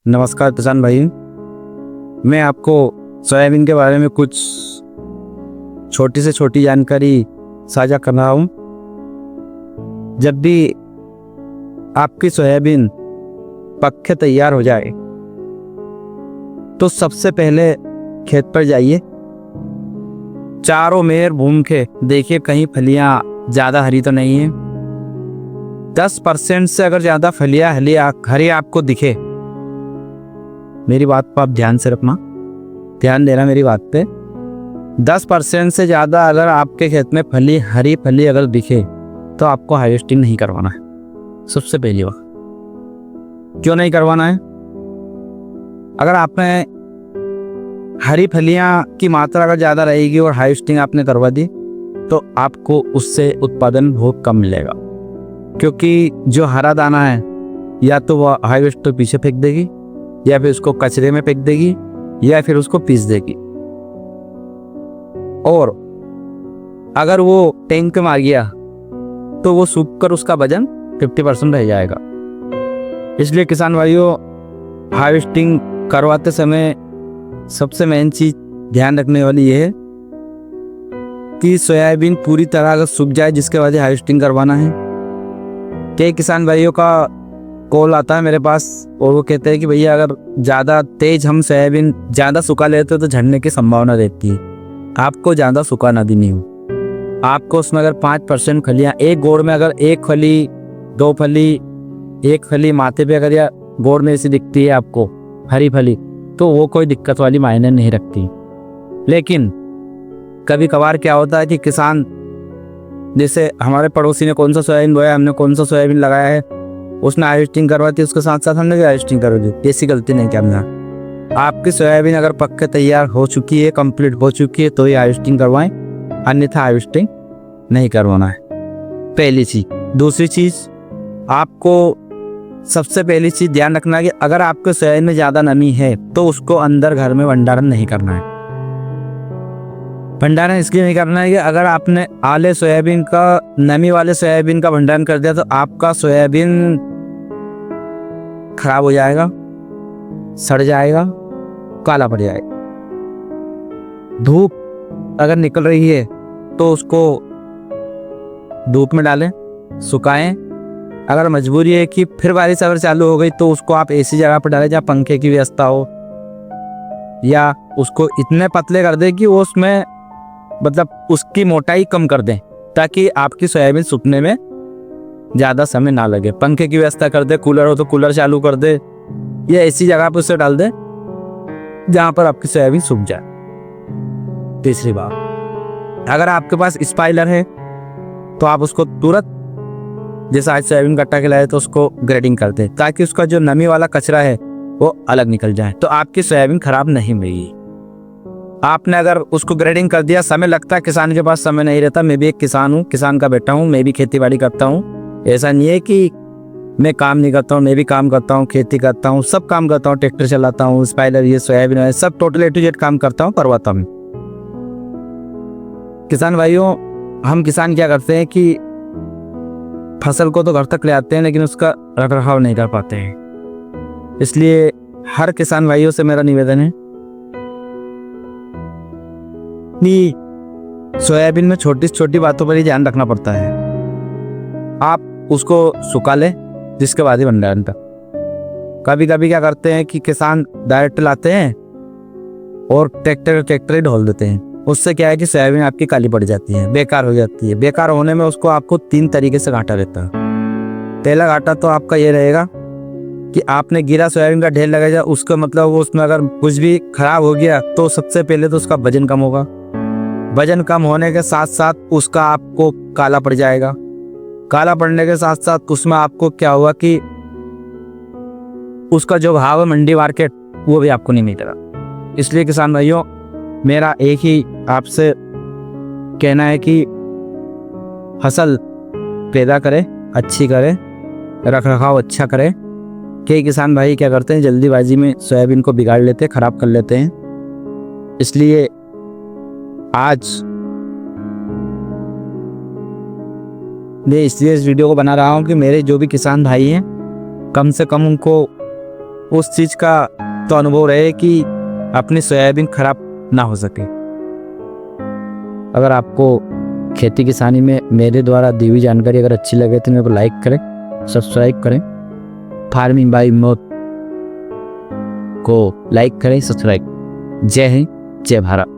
नमस्कार किसान भाई। मैं आपको सोयाबीन के बारे में कुछ छोटी से छोटी जानकारी साझा कर रहा हूँ। जब भी आपकी सोयाबीन पक के तैयार हो जाए तो सबसे पहले खेत पर जाइए, चारों मेर घूम के देखिए कहीं फलियाँ ज़्यादा हरी तो नहीं है। 10% से अगर ज़्यादा फलियाँ हरी आपको दिखे, मेरी बात को आप ध्यान से रखना, ध्यान देना मेरी बात पे। 10% से ज़्यादा अगर आपके खेत में हरी फली अगर दिखे तो आपको हार्वेस्टिंग नहीं करवाना है। सबसे पहली बात, क्यों नहीं करवाना है? अगर आपने हरी फलियां की मात्रा अगर ज़्यादा रहेगी और हार्वेस्टिंग आपने करवा दी तो आपको उससे उत्पादन बहुत कम मिलेगा, क्योंकि जो हरा दाना है या तो वह हार्वेस्टर पीछे फेंक देगी या फिर उसको कचरे में फेंक देगी या फिर उसको पीस देगी। और अगर वो टैंक में आ गया तो वो सूख कर उसका वजन 50% रह जाएगा। इसलिए किसान भाइयों, हार्वेस्टिंग करवाते समय सबसे मेन चीज ध्यान रखने वाली ये है कि सोयाबीन पूरी तरह अगर सूख जाए, जिसके बाद हार्वेस्टिंग करवाना है। कई किसान भाइयों का कॉल आता है मेरे पास और वो कहते हैं कि भैया अगर ज़्यादा तेज हम सोयाबीन ज़्यादा सुखा लेते हो तो झड़ने की संभावना रहती है। आपको ज़्यादा सुखाना देनी हो, आपको उसमें अगर 5% फलियाँ, एक गोड़ में अगर एक फली, दो फली, एक फली माथे पे अगर या गोड़ में ऐसी दिखती है आपको हरी फली, तो वो कोई दिक्कत वाली मायने नहीं रखती। लेकिन कभी कभार क्या होता है कि किसान, जैसे हमारे पड़ोसी ने कौन सा सोयाबीन बोया, हमने कौन सा सोयाबीन लगाया है, उसने हार्वेस्टिंग करवाती, उसके साथ साथ हमने भी हार्वेस्टिंग करवा दी। ऐसी गलती नहीं करना। आपकी सोयाबीन अगर पक के तैयार हो चुकी है, कंप्लीट हो चुकी है, तो ही हार्वेस्टिंग करवाएं, अन्यथा हार्वेस्टिंग नहीं करवाना है। पहली चीज। दूसरी चीज, आपको सबसे पहली चीज ध्यान रखना है कि अगर आपके सोयाबीन में ज़्यादा नमी है तो उसको अंदर घर में भंडारण नहीं करना है। भंडारण इसलिए नहीं करना है कि अगर आपने आले सोयाबीन का, नमी वाले सोयाबीन का भंडारण कर दिया तो आपका सोयाबीन खराब हो जाएगा, सड़ जाएगा, काला पड़ जाएगा। धूप अगर निकल रही है तो उसको धूप में डालें, सुखाएं। अगर मजबूरी है कि फिर बारिश अगर चालू हो गई तो उसको आप ऐसी जगह पर डालें जहाँ पंखे की व्यवस्था हो, या उसको इतने पतले कर दें कि वो उसमें मतलब उसकी मोटाई कम कर दें, ताकि आपकी सोयाबीन सूखने में ज़्यादा समय ना लगे। पंखे की व्यवस्था कर दे, कूलर हो तो कूलर चालू कर दे, या ऐसी जगह पर उसे डाल दे जहाँ पर आपकी सोयाबीन सूख जाए। तीसरी बात, अगर आपके पास स्पाइलर है तो आप उसको तुरंत, जैसे आज सोयाबीन कट्टा खिलाए तो उसको ग्रेडिंग कर दे, ताकि उसका जो नमी वाला कचरा है वो अलग निकल जाए, तो आपकी सोयाबीन खराब नहीं होगी। आपने अगर उसको ग्रेडिंग कर दिया, समय लगता है, किसान के पास समय नहीं रहता। मैं भी एक किसान हूँ, किसान का बेटा हूँ, मैं भी खेती बाड़ी करता हूँ। ऐसा नहीं है कि मैं काम नहीं करता हूँ, मैं भी काम करता हूँ, खेती करता हूँ, सब काम करता हूँ, ट्रैक्टर चलाता हूँ, स्पाइलर, ये सोयाबीन है, सब टोटल A to Z काम करता हूँ, करवाता हूँ। किसान भाइयों, हम किसान क्या करते हैं कि फसल को तो घर तक ले आते हैं लेकिन उसका रखरखाव नहीं कर पाते हैं। इसलिए हर किसान भाइयों से मेरा निवेदन है कि सोयाबीन में छोटी छोटी बातों पर ही ध्यान रखना पड़ता है। आप उसको सुखा लें, जिसके बाद ही भंडारण तक। कभी कभी क्या करते हैं कि किसान डायरेक्ट लाते हैं और ट्रैक्टर ही ढोल देते हैं। उससे क्या है कि सोयाबीन आपकी काली पड़ जाती है, बेकार हो जाती है। बेकार होने में उसको आपको 3 तरीके से घाटा रहता है। पहला घाटा तो आपका ये रहेगा कि आपने गिरा सोयाबीन का ढेर लगाया, उसका मतलब वो उसमें अगर कुछ भी खराब हो गया तो सबसे पहले तो उसका वजन कम होगा। वजन कम होने के साथ साथ उसका आपको काला पड़ जाएगा। काला पड़ने के साथ साथ उसमें आपको क्या हुआ कि उसका जो भाव है मंडी मार्केट, वो भी आपको नहीं मिलेगा। इसलिए किसान भाइयों, मेरा एक ही आपसे कहना है कि फसल पैदा करें, अच्छी करें, रखरखाव अच्छा करें। कई किसान भाई क्या करते हैं, जल्दीबाजी में सोयाबीन को बिगाड़ लेते हैं, खराब कर लेते हैं। इसलिए आज मैं इसलिए इस वीडियो को बना रहा हूँ कि मेरे जो भी किसान भाई हैं, कम से कम उनको उस चीज़ का तो अनुभव रहे कि अपनी सोयाबीन खराब ना हो सके। अगर आपको खेती किसानी में मेरे द्वारा दी हुई जानकारी अगर अच्छी लगे तो मेरे को लाइक करें, सब्सक्राइब करें। फार्मिंग बाय मोहित को लाइक करें, सब्सक्राइब। जय हिंद, जय भारत।